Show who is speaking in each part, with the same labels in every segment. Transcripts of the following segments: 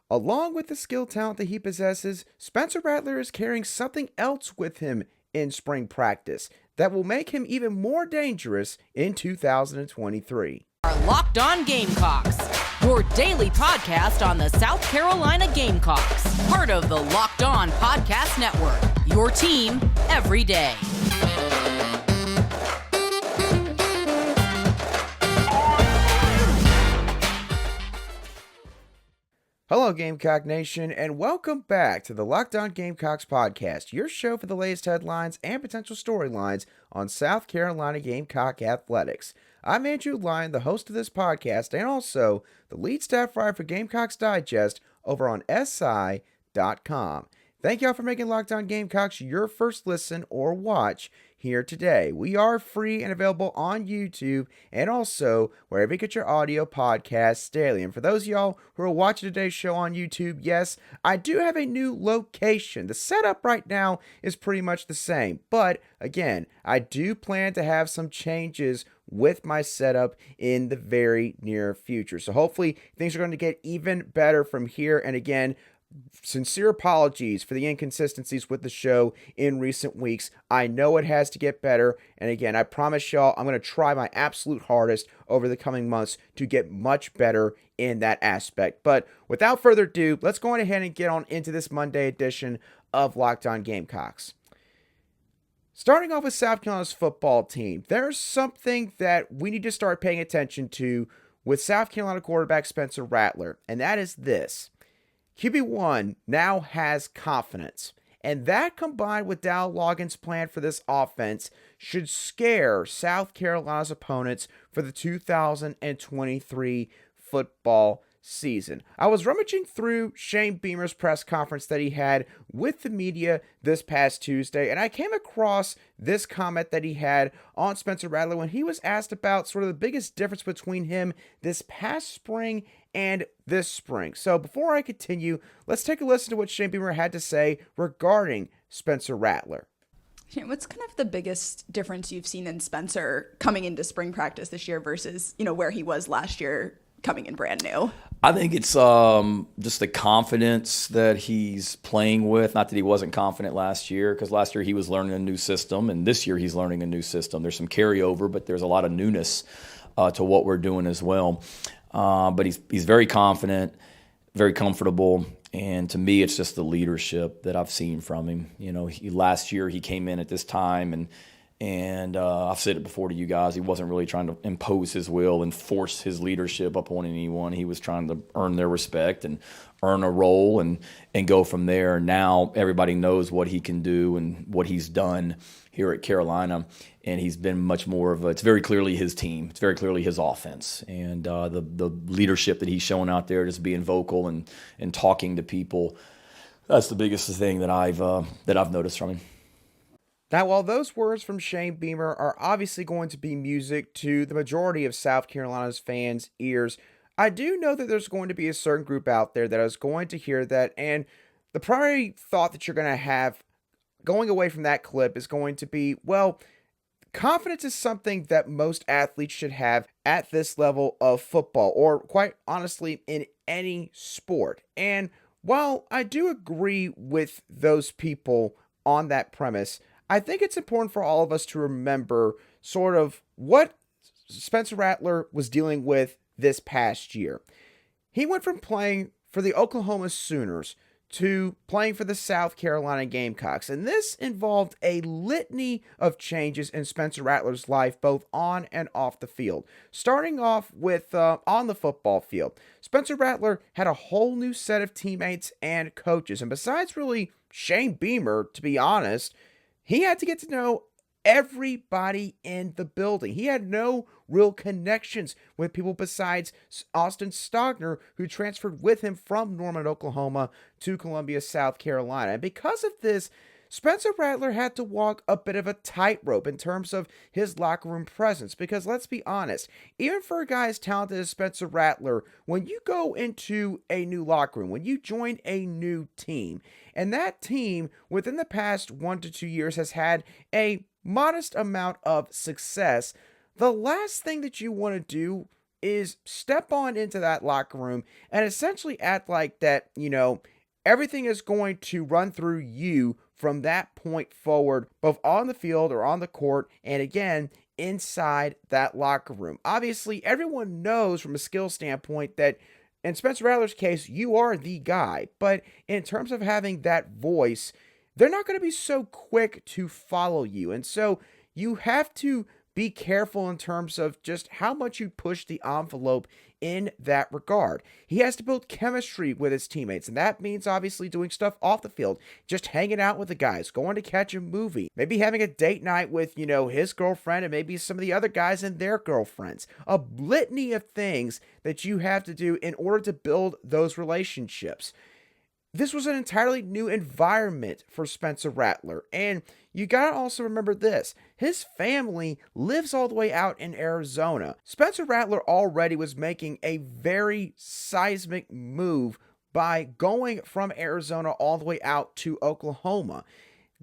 Speaker 1: Along with the skill talent that he possesses, Spencer Rattler is carrying something else with him in spring practice that will make him even more dangerous in 2023.
Speaker 2: Our Locked On Gamecocks, your daily podcast on the South Carolina Gamecocks, part of the Locked On Podcast Network, your team every day.
Speaker 1: Hello, Gamecock Nation, and welcome back to the Locked On Gamecocks podcast, your show for the latest headlines and potential storylines on South Carolina Gamecock athletics. I'm Andrew Lyon, the host of this podcast, and also the lead staff writer for Gamecocks Digest over on SI.com. Thank y'all for making Locked On Gamecocks your first listen or watch here today. We are free and available on YouTube and also wherever you get your audio podcast, Staley. And for those of y'all who are watching today's show on YouTube, yes, I do have a new location. The setup right now is pretty much the same. But again, I do plan to have some changes with my setup in the very near future. So hopefully things are going to get even better from here. And again, sincere apologies for the inconsistencies with the show in recent weeks. I know it has to get better. And again, I promise y'all, I'm going to try my absolute hardest over the coming months to get much better in that aspect. But without further ado, let's go on ahead and get on into this Monday edition of Locked On Gamecocks. Starting off with South Carolina's football team, there's something that we need to start paying attention to with South Carolina quarterback Spencer Rattler, and that is this. QB1 now has confidence, and that combined with Dow Loggins' plan for this offense should scare South Carolina's opponents for the 2023 football season. I was rummaging through Shane Beamer's press conference that he had with the media this past Tuesday, and I came across this comment that he had on Spencer Rattler when he was asked about sort of the biggest difference between him this past spring and this spring. So before I continue, let's take a listen to what Shane Beamer had to say regarding Spencer Rattler.
Speaker 3: What's kind of the biggest difference you've seen in Spencer coming into spring practice this year versus, where he was last year coming in brand new?
Speaker 4: I think it's just the confidence that he's playing with. Not that he wasn't confident last year, because last year he was learning a new system, and this year he's learning a new system. There's some carryover, but there's a lot of newness to what we're doing as well. But he's very confident, very comfortable, and to me, it's just the leadership that I've seen from him. Last year he came in at this time, and I've said it before to you guys, he wasn't really trying to impose his will and force his leadership upon anyone. He was trying to earn their respect and earn a role and go from there. Now everybody knows what he can do and what he's done here at Carolina, and he's been much more of it's very clearly his team. It's very clearly his offense. And the leadership that he's showing out there, just being vocal and talking to people, that's the biggest thing that I've noticed from him.
Speaker 1: Now, while those words from Shane Beamer are obviously going to be music to the majority of South Carolina's fans' ears, I do know that there's going to be a certain group out there that is going to hear that, and the primary thought that you're going to have going away from that clip is going to be, well, confidence is something that most athletes should have at this level of football, or quite honestly, in any sport. And while I do agree with those people on that premise, I think it's important for all of us to remember sort of what Spencer Rattler was dealing with this past year. He went from playing for the Oklahoma Sooners to playing for the South Carolina Gamecocks, and this involved a litany of changes in Spencer Rattler's life, both on and off the field. Starting off with on the football field, Spencer Rattler had a whole new set of teammates and coaches, and besides really Shane Beamer, to be honest, he had to get to know everybody in the building. He had no real connections with people besides Austin Stogner, who transferred with him from Norman, Oklahoma to Columbia, South Carolina. And because of this, Spencer Rattler had to walk a bit of a tightrope in terms of his locker room presence, because let's be honest, even for a guy as talented as Spencer Rattler, when you go into a new locker room, when you join a new team, and that team within the past 1 to 2 years has had a modest amount of success, the last thing that you want to do is step on into that locker room and essentially act like that, everything is going to run through you from that point forward, both on the field or on the court, and again, inside that locker room. Obviously, everyone knows from a skill standpoint that in Spencer Rattler's case, you are the guy. But in terms of having that voice, they're not going to be so quick to follow you. And so you have to be careful in terms of just how much you push the envelope in that regard. He has to build chemistry with his teammates, and that means obviously doing stuff off the field, just hanging out with the guys, going to catch a movie, maybe having a date night with, his girlfriend and maybe some of the other guys and their girlfriends. A litany of things that you have to do in order to build those relationships. This was an entirely new environment for Spencer Rattler, and you gotta also remember this. His family lives all the way out in Arizona. Spencer Rattler already was making a very seismic move by going from Arizona all the way out to Oklahoma.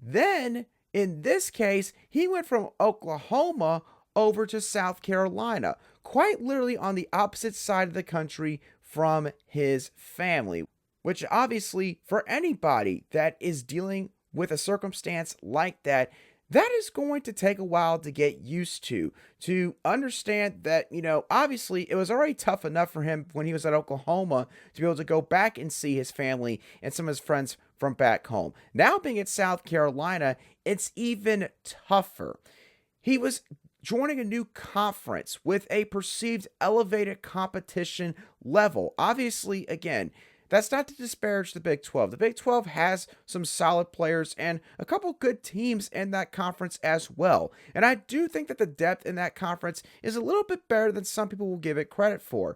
Speaker 1: Then, in this case, he went from Oklahoma over to South Carolina, quite literally on the opposite side of the country from his family. Which obviously, for anybody that is dealing with a circumstance like that, that is going to take a while to get used to understand that, obviously it was already tough enough for him when he was at Oklahoma to be able to go back and see his family and some of his friends from back home. Now being at South Carolina, it's even tougher. He was joining a new conference with a perceived elevated competition level. Obviously, again, that's not to disparage the Big 12. The Big 12 has some solid players and a couple good teams in that conference as well. And I do think that the depth in that conference is a little bit better than some people will give it credit for.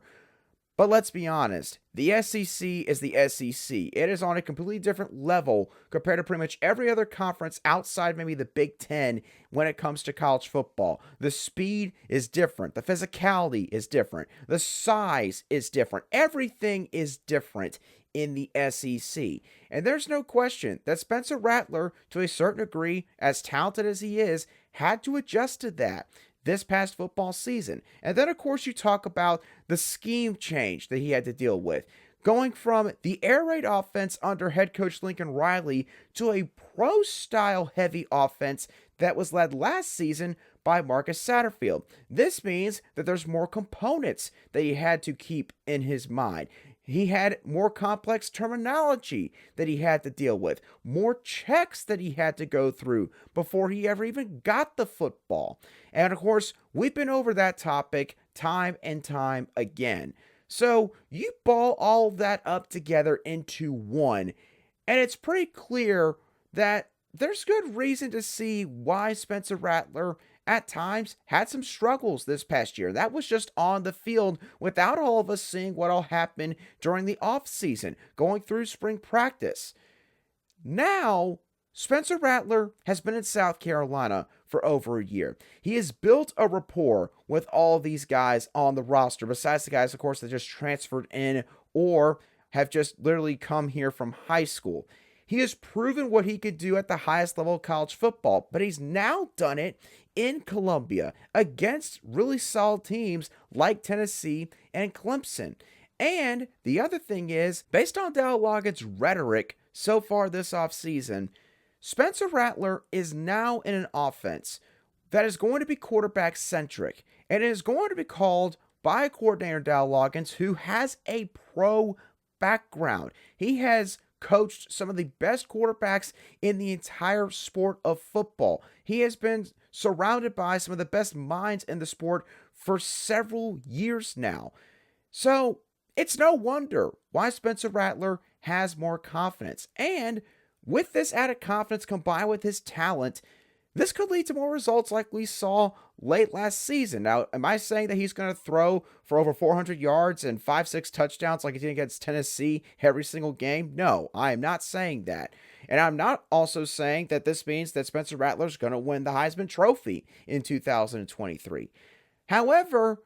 Speaker 1: But let's be honest, the SEC is the SEC. It is on a completely different level compared to pretty much every other conference outside maybe the Big 10 when it comes to college football. The speed is different. The physicality is different. The size is different. Everything is different in the SEC. And there's no question that Spencer Rattler, to a certain degree, as talented as he is, had to adjust to that this past football season. And then, of course, you talk about the scheme change that he had to deal with. Going from the air raid offense under head coach Lincoln Riley to a pro-style heavy offense that was led last season by Marcus Satterfield. This means that there's more components that he had to keep in his mind. He had more complex terminology that he had to deal with, more checks that he had to go through before he ever even got the football. And of course, we've been over that topic time and time again. So you ball all that up together into one, and it's pretty clear that there's good reason to see why Spencer Rattler at times had some struggles this past year. That was just on the field without all of us seeing what all happened during the offseason, going through spring practice. Now, Spencer Rattler has been in South Carolina for over a year. He has built a rapport with all these guys on the roster, besides the guys, of course, that just transferred in or have just literally come here from high school. He has proven what he could do at the highest level of college football, but he's now done it in Columbia against really solid teams like Tennessee and Clemson. And the other thing is, based on Dowell Loggatt's rhetoric so far this offseason, Spencer Rattler is now in an offense that is going to be quarterback-centric, and it is going to be called by a coordinator, Dowell Loggatt, who has a pro background. He has coached some of the best quarterbacks in the entire sport of football. He has been surrounded by some of the best minds in the sport for several years now. So it's no wonder why Spencer Rattler has more confidence. And with this added confidence combined with his talent, this could lead to more results like we saw late last season. Now, am I saying that he's going to throw for over 400 yards and 5-6 touchdowns like he did against Tennessee every single game? No, I am not saying that. And I'm not also saying that this means that Spencer Rattler is going to win the Heisman Trophy in 2023. However,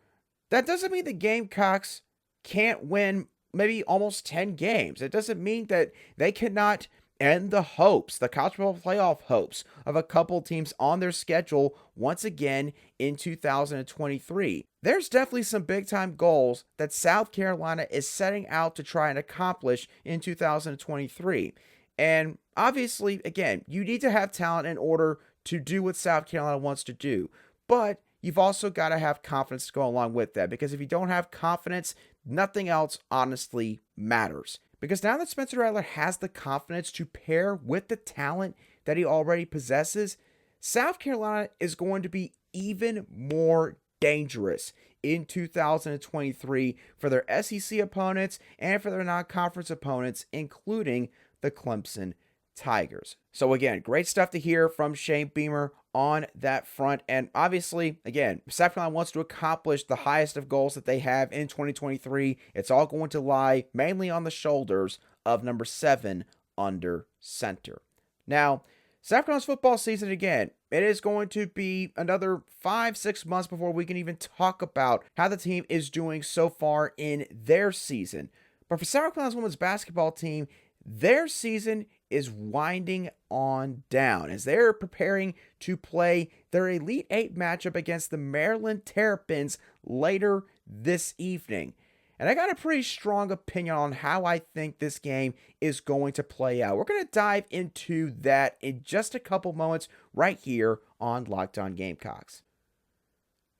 Speaker 1: that doesn't mean the Gamecocks can't win maybe almost 10 games. It doesn't mean that they cannot and the hopes, the college football playoff hopes of a couple teams on their schedule once again in 2023. There's definitely some big time goals that South Carolina is setting out to try and accomplish in 2023. And obviously, again, you need to have talent in order to do what South Carolina wants to do. But you've also got to have confidence to go along with that, because if you don't have confidence, nothing else honestly matters. Because now that Spencer Rattler has the confidence to pair with the talent that he already possesses, South Carolina is going to be even more dangerous in 2023 for their SEC opponents and for their non-conference opponents, including the Clemson Tigers. So again, great stuff to hear from Shane Beamer on that front. And obviously, again, South Carolina wants to accomplish the highest of goals that they have in 2023. It's all going to lie mainly on the shoulders of number 7 under center. Now, South Carolina's football season, again, it is going to be another 5-6 months before we can even talk about how the team is doing so far in their season. But for South Carolina's women's basketball team, their season is winding on down as they're preparing to play their Elite 8 matchup against the Maryland Terrapins later this evening. And I got a pretty strong opinion on how I think this game is going to play out. We're going to dive into that in just a couple moments right here on Locked On Gamecocks.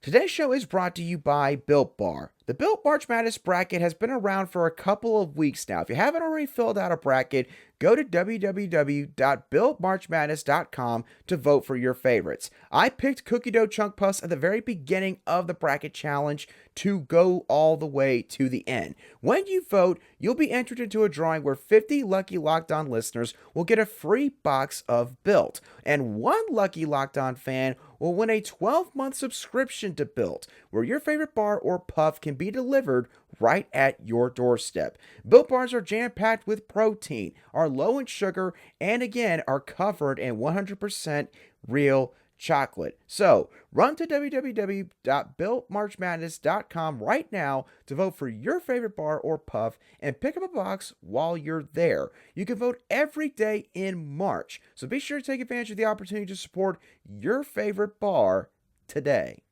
Speaker 1: Today's show is brought to you by Built Bar. The Built March Madness bracket has been around for a couple of weeks now. If you haven't already filled out a bracket, go to www.builtmarchmadness.com to vote for your favorites. I picked Cookie Dough Chunk Puffs at the very beginning of the bracket challenge to go all the way to the end. When you vote, you'll be entered into a drawing where 50 lucky Locked On listeners will get a free box of Built, and one lucky Locked On fan will win a 12-month subscription to Built, where your favorite bar or puff can be delivered right at your doorstep. Built Bars are jam-packed with protein, are low in sugar, and again, are covered in 100% real chocolate. So, run to www.builtmarchmadness.com right now to vote for your favorite bar or puff and pick up a box while you're there. You can vote every day in March, so be sure to take advantage of the opportunity to support your favorite bar today.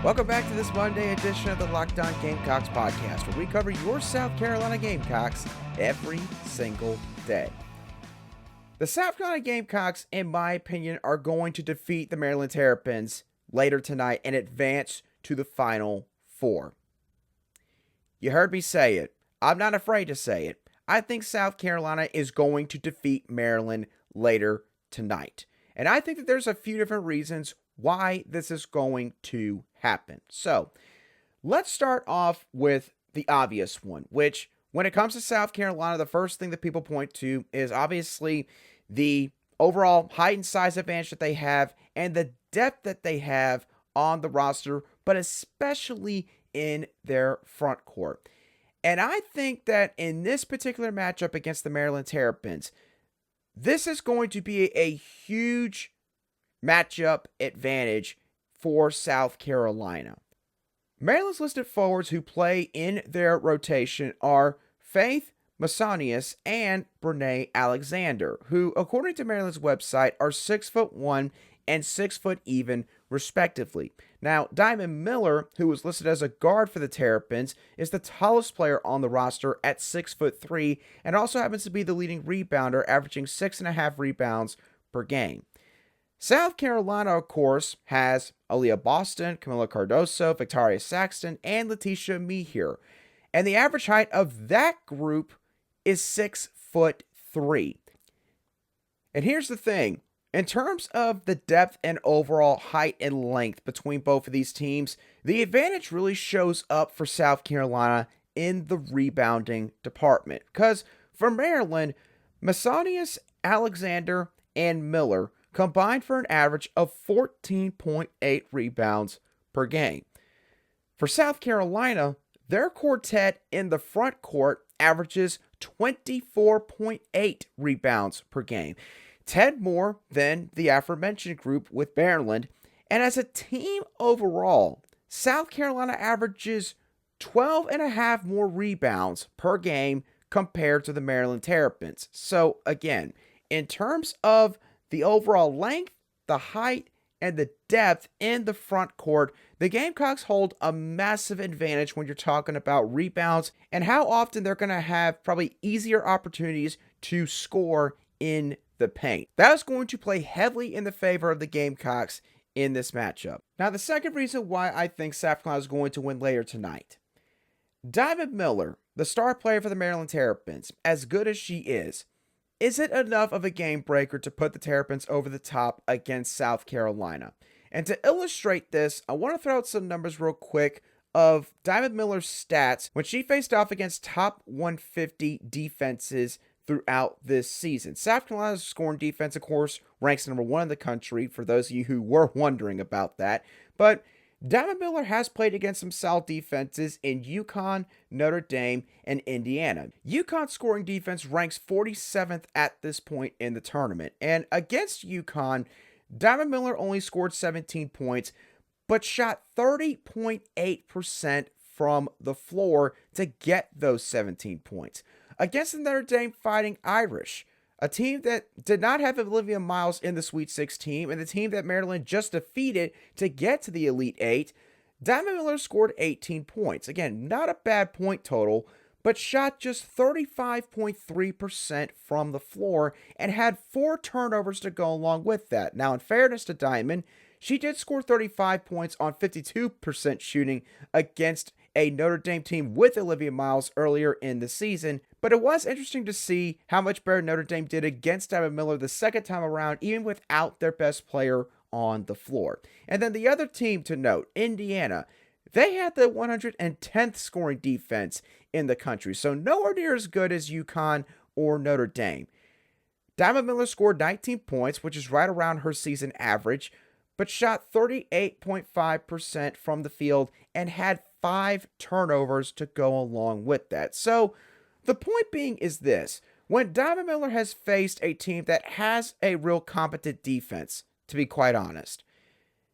Speaker 1: Welcome back to this Monday edition of the Locked On Gamecocks podcast, where we cover your South Carolina Gamecocks every single day. The South Carolina Gamecocks, in my opinion, are going to defeat the Maryland Terrapins later tonight and advance to the Final Four. You heard me say it. I'm not afraid to say it. I think South Carolina is going to defeat Maryland later tonight. And I think that there's a few different reasons why this is going to happen. So, let's start off with the obvious one, which when it comes to South Carolina, the first thing that people point to is obviously the overall height and size advantage that they have and the depth that they have on the roster, but especially in their front court. And I think that in this particular matchup against the Maryland Terrapins, this is going to be a huge matchup advantage for South Carolina. Maryland's listed forwards who play in their rotation are Faith Masonius and Brene Alexander, who, according to Maryland's website, are 6'1" and 6 foot even, respectively. Now, Diamond Miller, who was listed as a guard for the Terrapins, is the tallest player on the roster at 6'3", and also happens to be the leading rebounder, averaging 6.5 rebounds per game. South Carolina, of course, has Aliyah Boston, Camila Cardoso, Victoria Saxton, and Letitia Mehir. And the average height of that group is 6'3". And here's the thing. In terms of the depth and overall height and length between both of these teams, the advantage really shows up for South Carolina in the rebounding department. Because for Maryland, Masonius, Alexander, and Miller combined for an average of 14.8 rebounds per game. For South Carolina, their quartet in the front court averages 24.8 rebounds per game, 10 more than the aforementioned group with Maryland, And as a team overall, South Carolina averages 12 and a half more rebounds per game compared to the Maryland Terrapins. So again, in terms of the overall length, the height, and the depth in the front court, the Gamecocks hold a massive advantage when you're talking about rebounds and how often they're going to have probably easier opportunities to score in the paint. That is going to play heavily in the favor of the Gamecocks in this matchup. Now, the second reason why I think South Carolina is going to win later tonight. Diamond Miller, the star player for the Maryland Terrapins, as good as she is it enough of a game breaker to put the Terrapins over the top against South Carolina? And to illustrate this, I want to throw out some numbers real quick of Diamond Miller's stats when she faced off against top 150 defenses throughout this season. South Carolina's scoring defense, of course, ranks number 1 in the country, for those of you who were wondering about that. But Diamond Miller has played against some solid defenses in UConn, Notre Dame, and Indiana. UConn's scoring defense ranks 47th at this point in the tournament. And against UConn, Diamond Miller only scored 17 points, but shot 30.8% from the floor to get those 17 points. Against the Notre Dame Fighting Irish, a team that did not have Olivia Miles in the Sweet 16, and the team that Maryland just defeated to get to the Elite 8, Diamond Miller scored 18 points. Again, not a bad point total, but shot just 35.3% from the floor and had 4 turnovers to go along with that. Now, in fairness to Diamond, she did score 35 points on 52% shooting against a Notre Dame team with Olivia Miles earlier in the season, but it was interesting to see how much better Notre Dame did against Diamond Miller the second time around, even without their best player on the floor. And then the other team to note, Indiana, they had the 110th scoring defense in the country, so nowhere near as good as UConn or Notre Dame. Diamond Miller scored 19 points, which is right around her season average, but shot 38.5% from the field and had 5 turnovers to go along with that. So the point being is this: when Diamond Miller has faced a team that has a real competent defense, to be quite honest,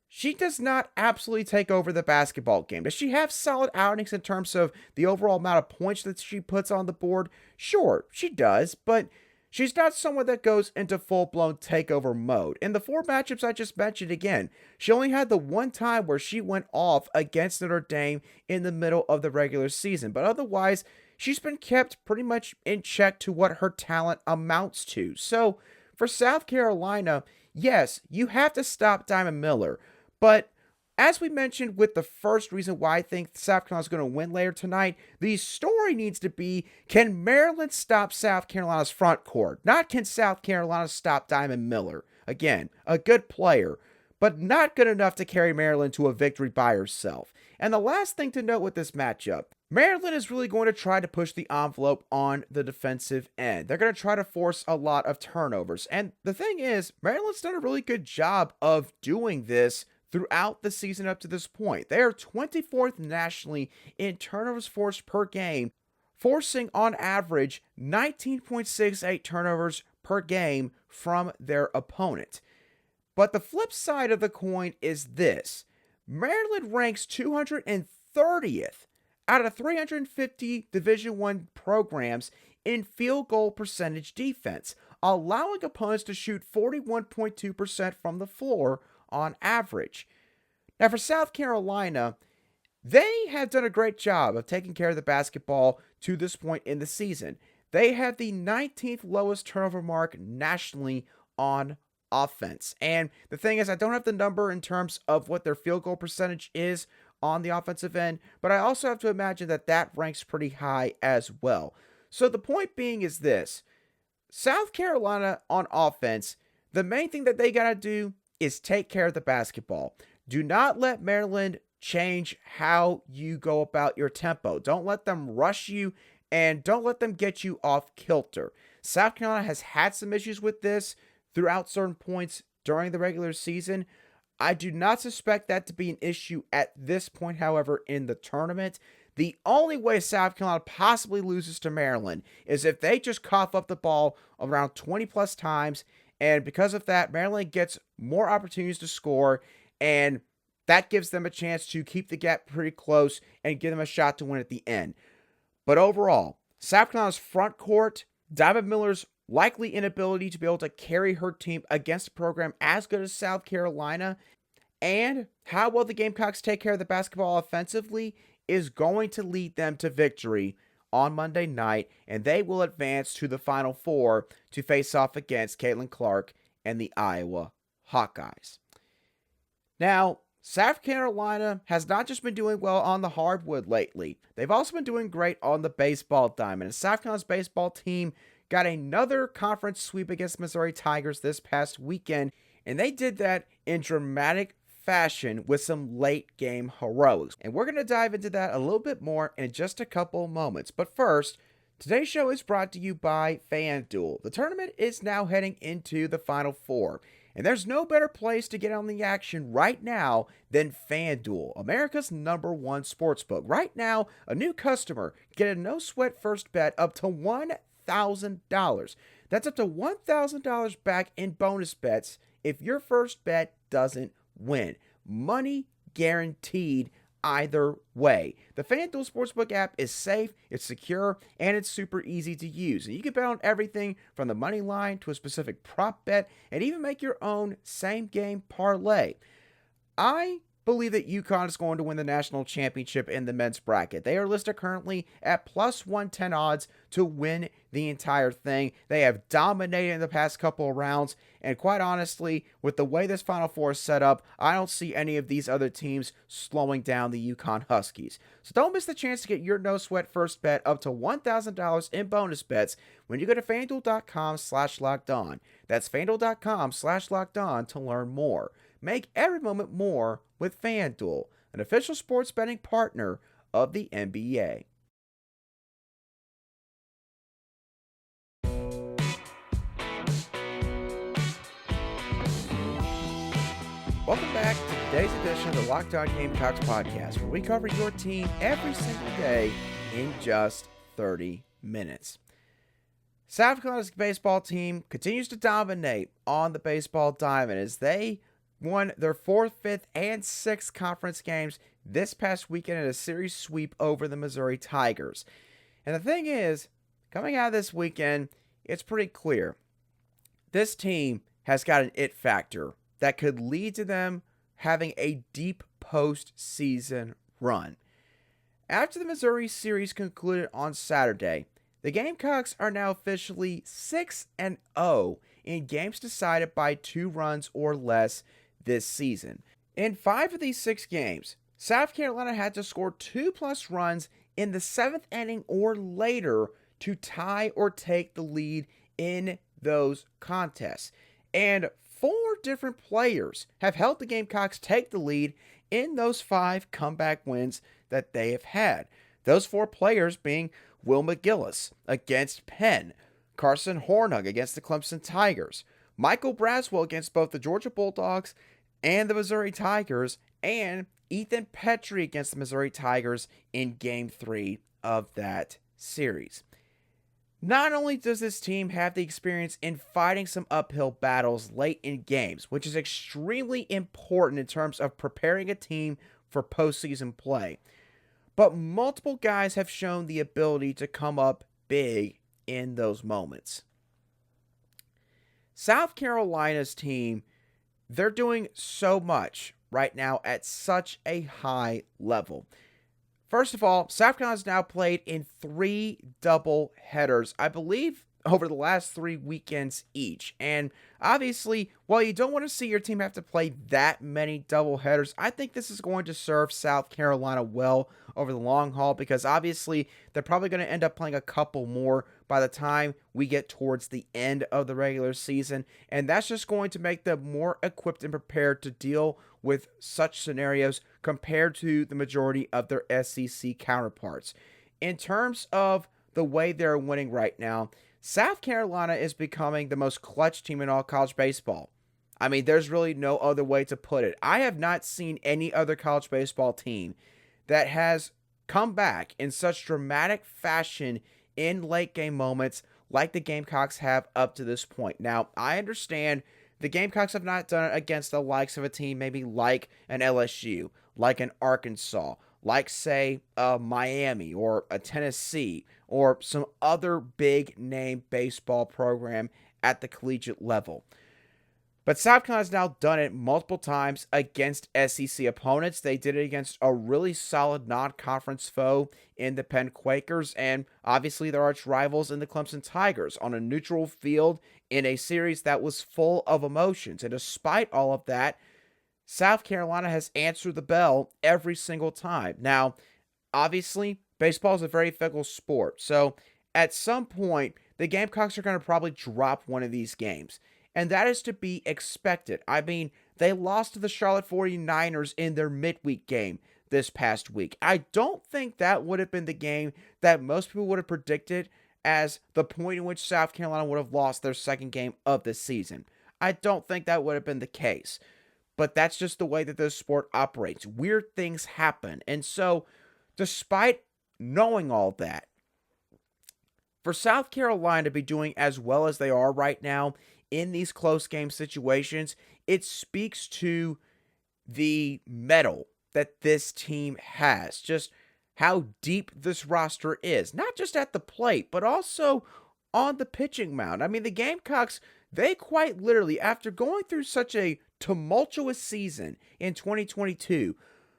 Speaker 1: she does not absolutely take over the basketball game. Does she have solid outings in terms of the overall amount of points that she puts on the board? Sure, she does, but she's not someone that goes into full-blown takeover mode. In the 4 matchups I just mentioned, again, she only had the one time where she went off against Notre Dame in the middle of the regular season. But otherwise, she's been kept pretty much in check to what her talent amounts to. So, for South Carolina, yes, you have to stop Diamond Miller. But as we mentioned with the first reason why I think South Carolina is going to win later tonight, the story needs to be, can Maryland stop South Carolina's front court? Not can South Carolina stop Diamond Miller. Again, a good player, but not good enough to carry Maryland to a victory by herself. And the last thing to note with this matchup, Maryland is really going to try to push the envelope on the defensive end. They're going to try to force a lot of turnovers. And the thing is, Maryland's done a really good job of doing this throughout the season up to this point. They are 24th nationally in turnovers forced per game, forcing on average 19.68 turnovers per game from their opponent. But the flip side of the coin is this: Maryland ranks 230th out of 350 Division I programs in field goal percentage defense, allowing opponents to shoot 41.2% from the floor on average. Now, for South Carolina, they have done a great job of taking care of the basketball to this point in the season. They have the 19th lowest turnover mark nationally on offense. And the thing is, I don't have the number in terms of what their field goal percentage is on the offensive end, but I also have to imagine that that ranks pretty high as well. So the point being is this: South Carolina on offense, the main thing that they got to do is take care of the basketball. Do not let Maryland change how you go about your tempo. Don't let them rush you, and don't let them get you off kilter. South Carolina has had some issues with this throughout certain points during the regular season. I do not suspect that to be an issue at this point, however, in the tournament. The only way South Carolina possibly loses to Maryland is if they just cough up the ball around 20 plus times, and because of that, Maryland gets more opportunities to score, And that gives them a chance to keep the gap pretty close and give them a shot to win at the end. But overall, South Carolina's front court, Diamond Miller's likely inability to be able to carry her team against a program as good as South Carolina, and how well the Gamecocks take care of the basketball offensively is going to lead them to victory on Monday night, and they will advance to the Final Four to face off against Caitlin Clark and the Iowa Hawkeyes. Now, South Carolina has not just been doing well on the hardwood lately. They've also been doing great on the baseball diamond. And South Carolina's baseball team got another conference sweep against Missouri Tigers this past weekend, and they did that in dramatic fashion with some late game heroics. And we're going to dive into that a little bit more in just a couple moments. But first, today's show is brought to you by FanDuel. The tournament is now heading into the Final Four, and there's no better place to get on the action right now than FanDuel, America's #1 sportsbook. Right now, a new customer get a no-sweat first bet up to $1,000. That's up to $1,000 back in bonus bets if your first bet doesn't win. Money guaranteed either way. The FanDuel Sportsbook app is safe, it's secure, and it's super easy to use. And you can bet on everything from the money line to a specific prop bet, and even make your own same-game parlay. I believe that UConn is going to win the national championship in the men's bracket. They are listed currently at plus 110 odds to win the entire thing. They have dominated in the past couple of rounds, and quite honestly, with the way this Final Four is set up, I don't see any of these other teams slowing down the UConn Huskies. So don't miss the chance to get your no-sweat first bet up to $1,000 in bonus bets when you go to FanDuel.com/LockedOn. That's FanDuel.com/LockedOn to learn more. Make every moment more with FanDuel, an official sports betting partner of the NBA. Welcome back to today's edition of the Locked On Gamecocks podcast, where we cover your team every single day in just 30 minutes. South Carolina's baseball team continues to dominate on the baseball diamond as they won their 4th, 5th, and 6th conference games this past weekend in a series sweep over the Missouri Tigers. And the thing is, coming out of this weekend, it's pretty clear. This team has got an it factor that could lead to them having a deep postseason run. After the Missouri series concluded on Saturday, the Gamecocks are now officially 6-0 in games decided by 2 runs or less this season. In 5 of these 6 games, South Carolina had to score 2+ runs in the 7th inning or later to tie or take the lead in those contests. And 4 different players have helped the Gamecocks take the lead in those 5 comeback wins that they have had. Those 4 players being Will McGillis against Penn, Carson Hornung against the Clemson Tigers, Michael Braswell against both the Georgia Bulldogs and the Missouri Tigers, and Ethan Petrie against the Missouri Tigers in Game 3 of that series. Not only does this team have the experience in fighting some uphill battles late in games, which is extremely important in terms of preparing a team for postseason play, but multiple guys have shown the ability to come up big in those moments. South Carolina's team, they're doing so much right now at such a high level. First of all, South Carolina's now played in 3 double headers, I believe, over the last 3 weekends each. And obviously, while you don't want to see your team have to play that many double headers, I think this is going to serve South Carolina well over the long haul, because obviously they're probably going to end up playing a couple more by the time we get towards the end of the regular season. And that's just going to make them more equipped and prepared to deal with such scenarios compared to the majority of their SEC counterparts. In terms of the way they're winning right now, South Carolina is becoming the most clutch team in all college baseball. I mean, there's really no other way to put it. I have not seen any other college baseball team that has come back in such dramatic fashion in late game moments like the Gamecocks have up to this point. Now, I understand the Gamecocks have not done it against the likes of a team maybe like an LSU, like an Arkansas, like, say, a Miami or a Tennessee or some other big-name baseball program at the collegiate level. But South Carolina's now done it multiple times against SEC opponents. They did it against a really solid non-conference foe in the Penn Quakers, and obviously their arch rivals in the Clemson Tigers on a neutral field in a series that was full of emotions. And despite all of that, South Carolina has answered the bell every single time. Now, obviously, baseball is a very fickle sport, so at some point, the Gamecocks are going to probably drop one of these games. And that is to be expected. I mean, they lost to the Charlotte 49ers in their midweek game this past week. I don't think that would have been the game that most people would have predicted as the point in which South Carolina would have lost their second game of the season. I don't think that would have been the case. But that's just the way that this sport operates. Weird things happen. And so, despite knowing all that, for South Carolina to be doing as well as they are right now in these close game situations, it speaks to the mettle that this team has. Just how deep this roster is. Not just at the plate, but also on the pitching mound. I mean, the Gamecocks, they quite literally, after going through such a tumultuous season in 2022,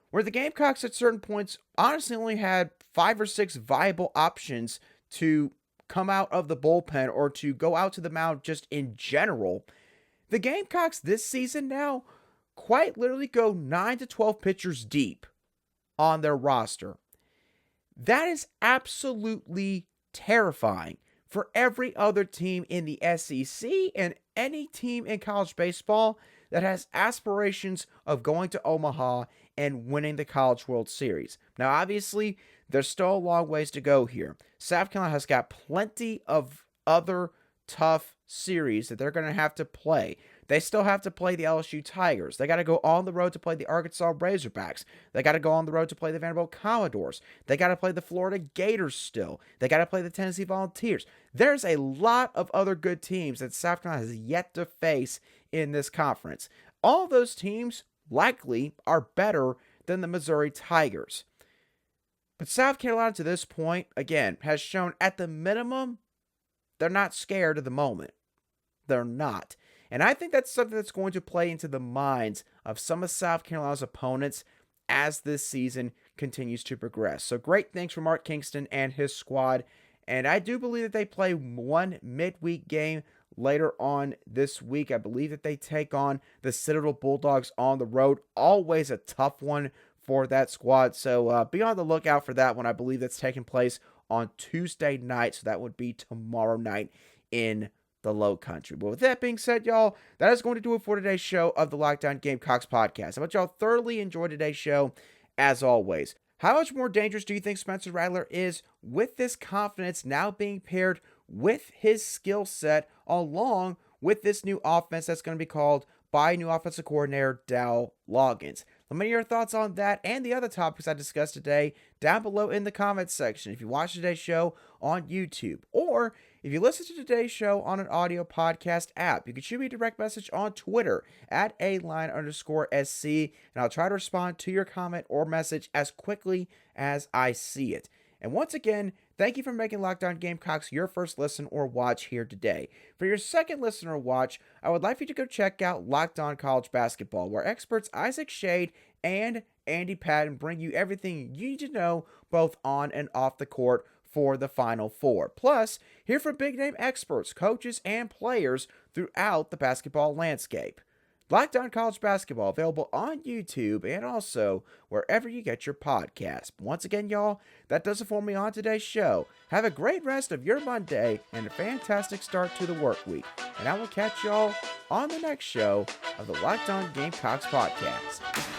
Speaker 1: where the Gamecocks at certain points honestly only had 5 or 6 viable options to come out of the bullpen or to go out to the mound just in general, the Gamecocks this season now quite literally go 9 to 12 pitchers deep on their roster. That is absolutely terrifying for every other team in the SEC and any team in college baseball that has aspirations of going to Omaha and winning the College World Series. Now, obviously, there's still a long ways to go here. South Carolina has got plenty of other tough series that they're going to have to play. They still have to play the LSU Tigers. They got to go on the road to play the Arkansas Razorbacks. They got to go on the road to play the Vanderbilt Commodores. They got to play the Florida Gators still. They got to play the Tennessee Volunteers. There's a lot of other good teams that South Carolina has yet to face in this conference. All those teams likely are better than the Missouri Tigers. But South Carolina to this point, again, has shown at the minimum, they're not scared of the moment. They're not. And I think that's something that's going to play into the minds of some of South Carolina's opponents as this season continues to progress. So great things from Mark Kingston and his squad. And I do believe that they play one midweek game later on this week. I believe that they take on the Citadel Bulldogs on the road. Always a tough one for that squad. So be on the lookout for that one. I believe that's taking place on Tuesday night. So that would be tomorrow night in the Low Country. But with that being said, y'all, that is going to do it for today's show of the Lockdown Gamecocks podcast. I hope y'all thoroughly enjoyed today's show, as always. How much more dangerous do you think Spencer Rattler is with this confidence now being paired with his skill set along with this new offense that's going to be called by new offensive coordinator Dow Loggins? Let me know your thoughts on that and the other topics I discussed today down below in the comments section. If you watch today's show on YouTube, or if you listen to today's show on an audio podcast app, you can shoot me a direct message on Twitter at @aline_SC, and I'll try to respond to your comment or message as quickly as I see it. And once again, thank you for making Locked On Gamecocks your first listen or watch here today. For your second listen or watch, I would like for you to go check out Locked On College Basketball, where experts Isaac Shade and Andy Patton bring you everything you need to know both on and off the court for the Final Four. Plus, hear from big-name experts, coaches, and players throughout the basketball landscape. Locked On College Basketball, available on YouTube and also wherever you get your podcasts. Once again, y'all, that does it for me on today's show. Have a great rest of your Monday and a fantastic start to the work week. And I will catch y'all on the next show of the Locked On Gamecocks podcast.